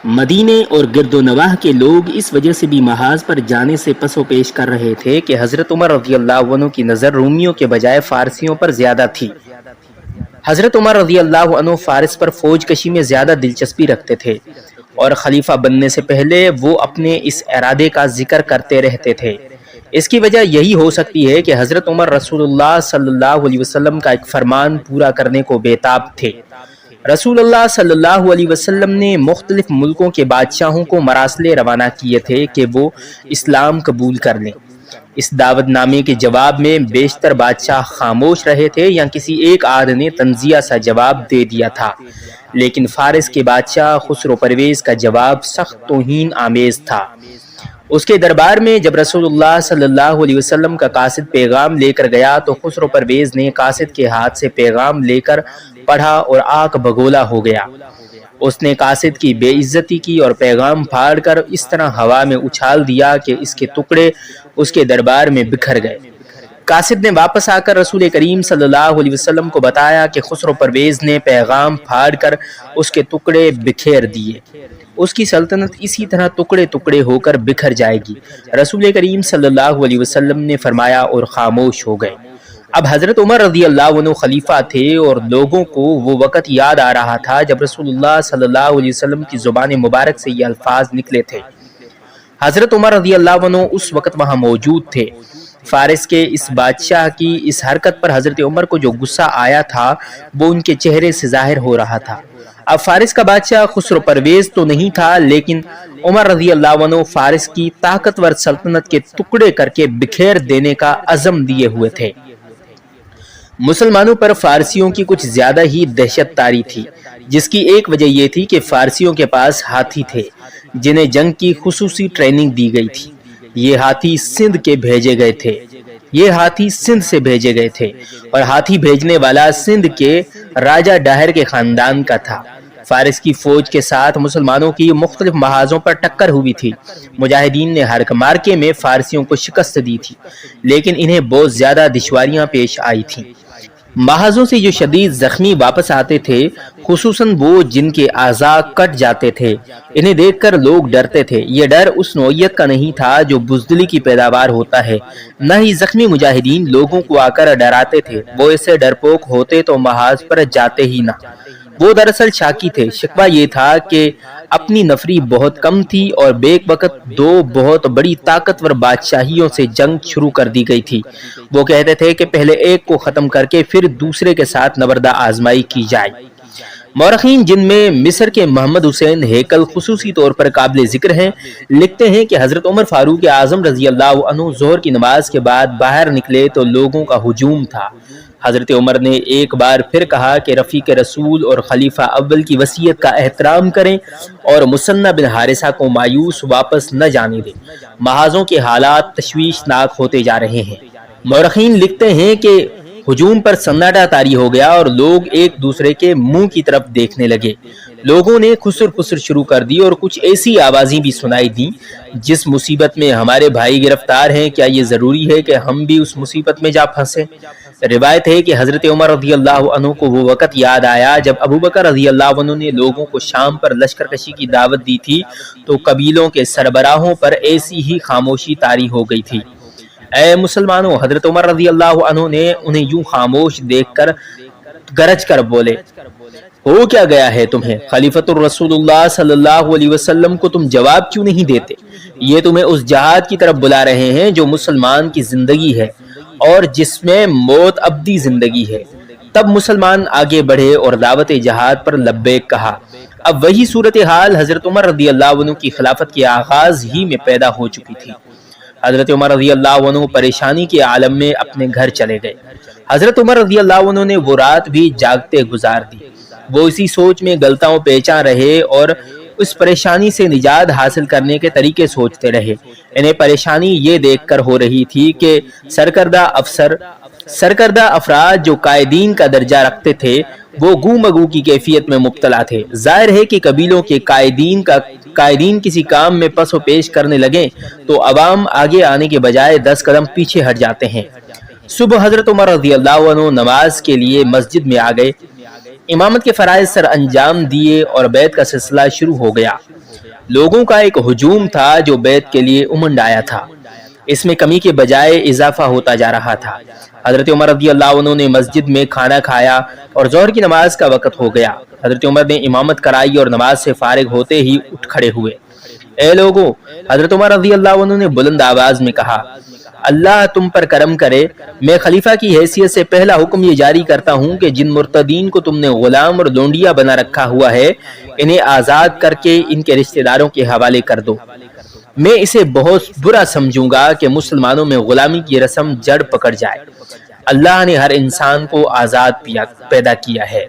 مدینے اور گرد و نواح کے لوگ اس وجہ سے بھی محاذ پر جانے سے پس و پیش کر رہے تھے کہ حضرت عمر رضی اللہ عنہ کی نظر رومیوں کے بجائے فارسیوں پر زیادہ تھی۔ حضرت عمر رضی اللہ عنہ فارس پر فوج کشی میں زیادہ دلچسپی رکھتے تھے اور خلیفہ بننے سے پہلے وہ اپنے اس ارادے کا ذکر کرتے رہتے تھے۔ اس کی وجہ یہی ہو سکتی ہے کہ حضرت عمر رسول اللہ صلی اللہ علیہ وسلم کا ایک فرمان پورا کرنے کو بےتاب تھے۔ رسول اللہ صلی اللہ علیہ وسلم نے مختلف ملکوں کے بادشاہوں کو مراسلے روانہ کیے تھے کہ وہ اسلام قبول کر لیں۔ اس دعوت نامے کے جواب میں بیشتر بادشاہ خاموش رہے تھے یا کسی ایک آدھ نے تنزیہ سا جواب دے دیا تھا، لیکن فارس کے بادشاہ خسرو پرویز کا جواب سخت توہین آمیز تھا۔ اس کے دربار میں جب رسول اللہ صلی اللہ علیہ وسلم کا قاصد پیغام لے کر گیا تو خسرو پرویز نے قاصد کے ہاتھ سے پیغام لے کر پڑھا اور آنکھ بگولا ہو گیا۔ اس نے قاصد کی بے عزتی کی اور پیغام پھاڑ کر اس طرح ہوا میں اچھال دیا کہ اس کے ٹکڑے اس کے دربار میں بکھر گئے۔ قاصد نے واپس آ کر رسول کریم صلی اللہ علیہ وسلم کو بتایا کہ خسرو پرویز نے پیغام پھاڑ کر اس کے ٹکڑے بکھیر دیے، اس کی سلطنت اسی طرح ٹکڑے ٹکڑے ہو کر بکھر جائے گی۔ رسول کریم صلی اللہ علیہ وسلم نے فرمایا اور خاموش ہو گئے۔ اب حضرت عمر رضی اللہ عنہ خلیفہ تھے اور لوگوں کو وہ وقت یاد آ رہا تھا جب رسول اللہ صلی اللہ علیہ وسلم کی زبان مبارک سے یہ الفاظ نکلے تھے۔ حضرت عمر رضی اللہ عنہ اس وقت وہاں موجود تھے۔ فارس کے اس بادشاہ کی اس حرکت پر حضرت عمر کو جو غصہ آیا تھا وہ ان کے چہرے سے ظاہر ہو رہا تھا۔ اب فارس کا بادشاہ خسرو پرویز تو نہیں تھا، لیکن عمر رضی اللہ عنہ فارس کی طاقتور سلطنت کے ٹکڑے کر کے بکھیر دینے کا عزم لیے ہوئے تھے۔ مسلمانوں پر فارسیوں کی کچھ زیادہ ہی دہشت طاری تھی، جس کی ایک وجہ یہ تھی کہ فارسیوں کے پاس ہاتھی تھے جنہیں جنگ کی خصوصی ٹریننگ دی گئی تھی۔ یہ ہاتھی سندھ سے بھیجے گئے تھے اور ہاتھی بھیجنے والا سندھ کے راجہ ڈاہر کے خاندان کا تھا۔ فارس کی فوج کے ساتھ مسلمانوں کی مختلف محاذوں پر ٹکر ہوئی تھی۔ مجاہدین نے ہر مارکے میں فارسیوں کو شکست دی تھی، لیکن انہیں بہت زیادہ دشواریاں پیش آئی تھیں۔ محاذوں سے جو شدید زخمی واپس آتے تھے، خصوصاً وہ جن کے اعضاء کٹ جاتے تھے، انہیں دیکھ کر لوگ ڈرتے تھے۔ یہ ڈر اس نوعیت کا نہیں تھا جو بزدلی کی پیداوار ہوتا ہے، نہ ہی زخمی مجاہدین لوگوں کو آ کر ڈراتے تھے۔ وہ ایسے ڈرپوک ہوتے تو محاذ پر جاتے ہی نہ۔ وہ دراصل شاکی تھے۔ شکوہ یہ تھا کہ اپنی نفری بہت کم تھی اور بیک وقت دو بہت بڑی طاقتور بادشاہیوں سے جنگ شروع کر دی گئی تھی۔ وہ کہتے تھے کہ پہلے ایک کو ختم کر کے پھر دوسرے کے ساتھ نبردہ آزمائی کی جائے۔ مورخین جن میں مصر کے محمد حسین ہیکل خصوصی طور پر قابل ذکر ہیں، لکھتے ہیں کہ حضرت عمر فاروق اعظم رضی اللہ عنہ ظہر کی نماز کے بعد باہر نکلے تو لوگوں کا ہجوم تھا۔ حضرت عمر نے ایک بار پھر کہا کہ رفیق رسول اور خلیفہ اول کی وصیت کا احترام کریں اور مثنہ بن حارثہ کو مایوس واپس نہ جانے دیں۔ محاذوں کے حالات تشویشناک ہوتے جا رہے ہیں۔ مورخین لکھتے ہیں کہ ہجوم پر سناٹا طاری ہو گیا اور لوگ ایک دوسرے کے منہ کی طرف دیکھنے لگے۔ لوگوں نے خسر خسر شروع کر دی اور کچھ ایسی آوازیں بھی سنائی دیں، جس مصیبت میں ہمارے بھائی گرفتار ہیں، کیا یہ ضروری ہے کہ ہم بھی اس مصیبت میں جا پھنسیں؟ روایت ہے کہ حضرت عمر رضی اللہ عنہ کو وہ وقت یاد آیا جب ابوبکر رضی اللہ عنہ نے لوگوں کو شام پر لشکر کشی کی دعوت دی تھی تو قبیلوں کے سربراہوں پر ایسی ہی خاموشی طاری ہو گئی تھی۔ اے مسلمانوں، حضرت عمر رضی اللہ عنہ نے انہیں یوں خاموش دیکھ کر گرج کر بولے، ہو کیا گیا ہے تمہیں؟ خلیفۃ الرسول اللہ صلی اللہ علیہ وسلم کو تم جواب کیوں نہیں دیتے؟ یہ تمہیں اس جہاد کی طرف بلا رہے ہیں جو مسلمان کی زندگی ہے اور جس میں موت ابدی زندگی ہے۔ تب مسلمان آگے بڑھے اور دعوت جہاد پر لبیک کہا۔ اب وہی صورتحال حضرت عمر رضی اللہ عنہ کی خلافت کے آغاز ہی میں پیدا ہو چکی تھی۔ حضرت عمر رضی اللہ عنہ پریشانی کے عالم میں اپنے گھر چلے گئے۔ حضرت عمر رضی اللہ عنہ نے وہ رات بھی جاگتے گزار دی۔ وہ اسی سوچ میں گلتاؤں پیچاں رہے اور اس پریشانی سے نجات حاصل کرنے کے طریقے سوچتے رہے۔ انہیں پریشانی یہ دیکھ کر ہو رہی تھی کہ سرکردہ افراد جو قائدین کا درجہ رکھتے تھے وہ گو مگو کی کیفیت میں مبتلا تھے۔ ظاہر ہے کہ قبیلوں کے قائدین کسی کام میں پس و پیش کرنے لگیں تو عوام آگے آنے کے بجائے 10 قدم پیچھے ہٹ جاتے ہیں۔ صبح حضرت عمر رضی اللہ عنہ نماز کے لیے مسجد میں آ گئے۔ امامت کے فرائض سر انجام دیے اور بیعت کا سلسلہ شروع ہو گیا۔ لوگوں کا ایک ہجوم تھا جو بیعت کے لیے امنڈ آیا تھا۔ اس میں کمی کے بجائے اضافہ ہوتا جا رہا تھا۔ حضرت عمر رضی اللہ عنہ نے مسجد میں کھانا کھایا اور ظہر کی نماز کا وقت ہو گیا۔ حضرت عمر نے امامت کرائی اور نماز سے فارغ ہوتے ہی اٹھ کھڑے ہوئے۔ اے لوگو، حضرت عمر رضی اللہ عنہ نے بلند آواز میں کہا، اللہ تم پر کرم کرے، میں خلیفہ کی حیثیت سے پہلا حکم یہ جاری کرتا ہوں کہ جن مرتدین کو تم نے غلام اور لونڈیا بنا رکھا ہوا ہے، انہیں آزاد کر کے ان کے رشتہ داروں کے حوالے کر دو۔ میں اسے بہت برا سمجھوں گا کہ مسلمانوں میں غلامی کی رسم جڑ پکڑ جائے۔ اللہ نے ہر انسان کو آزاد پیدا کیا ہے۔